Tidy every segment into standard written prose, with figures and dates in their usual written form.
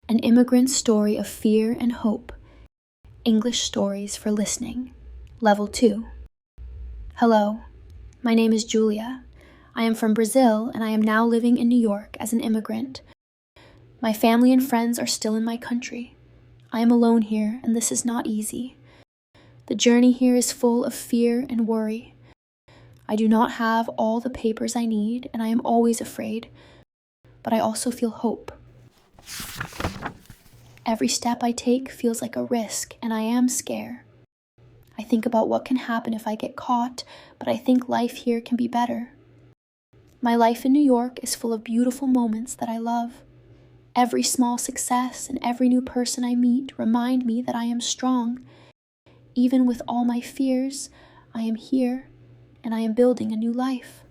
An immigrant story of fear and hope. English stories for listening. Level 2. Hello, my name is Julia. I am from Brazil and I am now living in New York as an immigrant. My family and friends are still in my country. I am alone here and this is not easy. The journey here is full of fear and worry. I do not have all the papers I need and I am always afraid, but I also feel hope. Every step I take feels like a risk, and I am scared. I think about what can happen if I get caught, but I think life here can be better. My life in New York is full of beautiful moments that I love. Every small success and every new person I meet remind me that I am strong. Even with all my fears, I am here, and I am building a new life.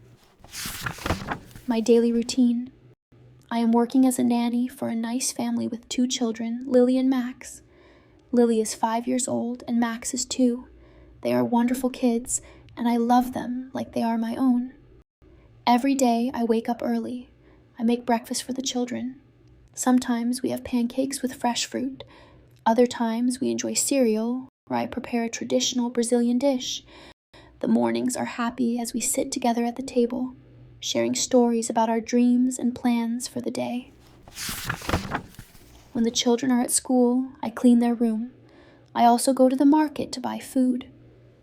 My daily routine. I am working as a nanny for a nice family with 2 children, Lily and Max. Lily is 5 years old and Max is 2. They are wonderful kids, and I love them like they are my own. Every day I wake up early. I make breakfast for the children. Sometimes we have pancakes with fresh fruit. Other times we enjoy cereal, or I prepare a traditional Brazilian dish. The mornings are happy as we sit together at the table, sharing stories about our dreams and plans for the day. When the children are at school, I clean their room. I also go to the market to buy food.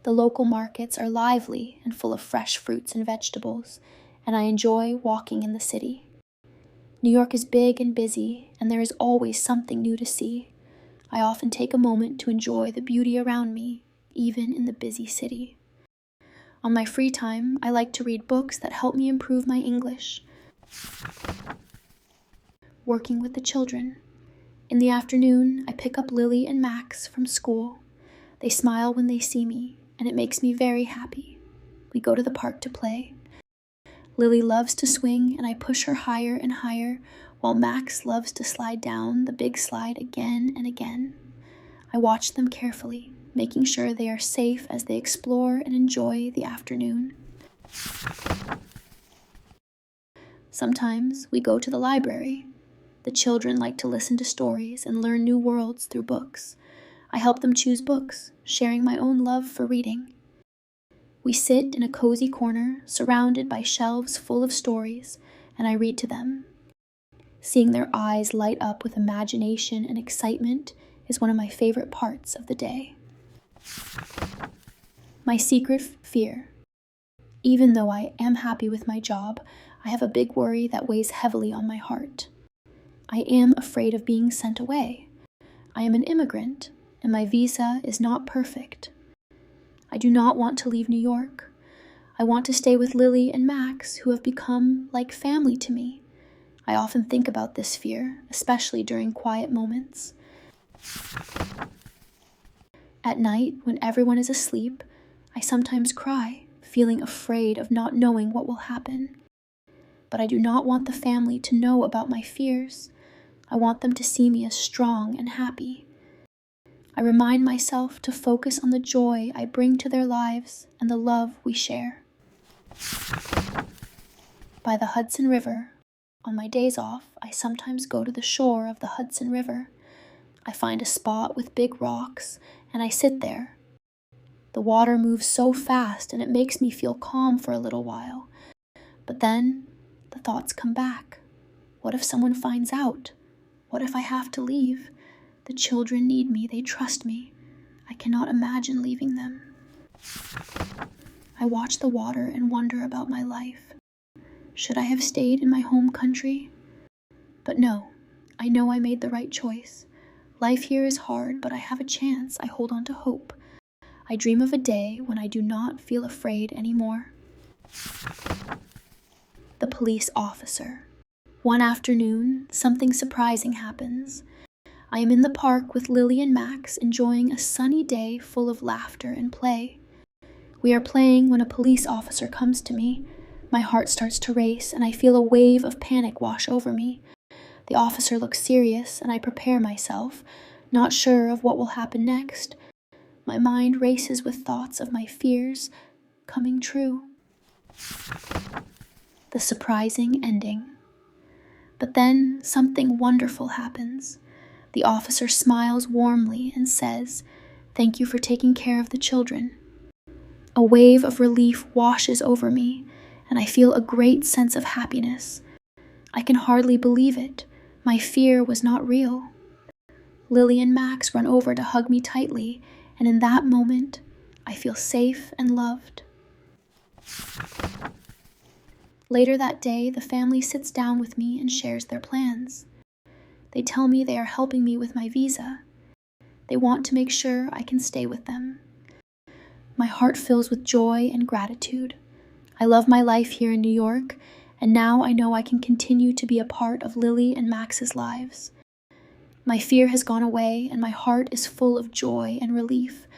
The local markets are lively and full of fresh fruits and vegetables, and I enjoy walking in the city. New York is big and busy, and there is always something new to see. I often take a moment to enjoy the beauty around me, even in the busy city. On my free time, I like to read books that help me improve my English. Working with the children. In the afternoon, I pick up Lily and Max from school. They smile when they see me, and it makes me very happy. We go to the park to play. Lily loves to swing, and I push her higher and higher, while Max loves to slide down the big slide again and again. I watch them carefully, making sure they are safe as they explore and enjoy the afternoon. Sometimes we go to the library. The children like to listen to stories and learn new worlds through books. I help them choose books, sharing my own love for reading. We sit in a cozy corner, surrounded by shelves full of stories, and I read to them. Seeing their eyes light up with imagination and excitement is one of my favorite parts of the day. My secret fear. Even though I am happy with my job, I have a big worry that weighs heavily on my heart. I am afraid of being sent away. I am an immigrant, and my visa is not perfect. I do not want to leave New York. I want to stay with Lily and Max, who have become like family to me. I often think about this fear, especially during quiet moments. At night, when everyone is asleep, I sometimes cry, feeling afraid of not knowing what will happen. But I do not want the family to know about my fears. I want them to see me as strong and happy. I remind myself to focus on the joy I bring to their lives and the love we share. By the Hudson River. On my days off, I sometimes go to the shore of the Hudson River. I find a spot with big rocks, and I sit there. The water moves so fast, and it makes me feel calm for a little while. But then, the thoughts come back. What if someone finds out? What if I have to leave? The children need me, they trust me. I cannot imagine leaving them. I watch the water and wonder about my life. Should I have stayed in my home country? But no, I know I made the right choice. Life here is hard, but I have a chance. I hold on to hope. I dream of a day when I do not feel afraid anymore. The police officer. One afternoon, something surprising happens. I am in the park with Lily and Max, enjoying a sunny day full of laughter and play. We are playing when a police officer comes to me. My heart starts to race, and I feel a wave of panic wash over me. The officer looks serious, and I prepare myself, not sure of what will happen next. My mind races with thoughts of my fears coming true. The surprising ending. But then something wonderful happens. The officer smiles warmly and says, "Thank you for taking care of the children." A wave of relief washes over me, and I feel a great sense of happiness. I can hardly believe it. My fear was not real. Lily and Max run over to hug me tightly, and in that moment, I feel safe and loved. Later that day, the family sits down with me and shares their plans. They tell me they are helping me with my visa. They want to make sure I can stay with them. My heart fills with joy and gratitude. I love my life here in New York, and now I know I can continue to be a part of Lily and Max's lives. My fear has gone away, and my heart is full of joy and relief.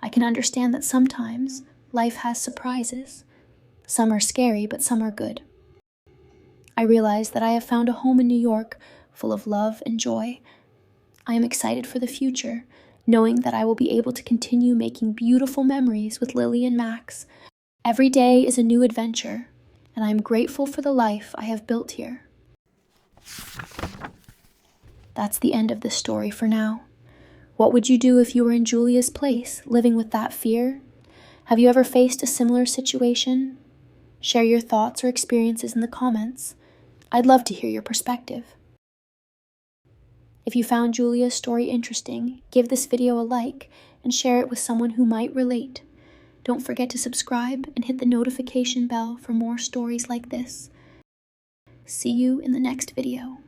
I can understand that sometimes life has surprises. Some are scary, but some are good. I realize that I have found a home in New York full of love and joy. I am excited for the future, knowing that I will be able to continue making beautiful memories with Lily and Max. Every day is a new adventure, and I am grateful for the life I have built here. That's the end of this story for now. What would you do if you were in Julia's place, living with that fear? Have you ever faced a similar situation? Share your thoughts or experiences in the comments. I'd love to hear your perspective. If you found Julia's story interesting, give this video a like and share it with someone who might relate. Don't forget to subscribe and hit the notification bell for more stories like this. See you in the next video.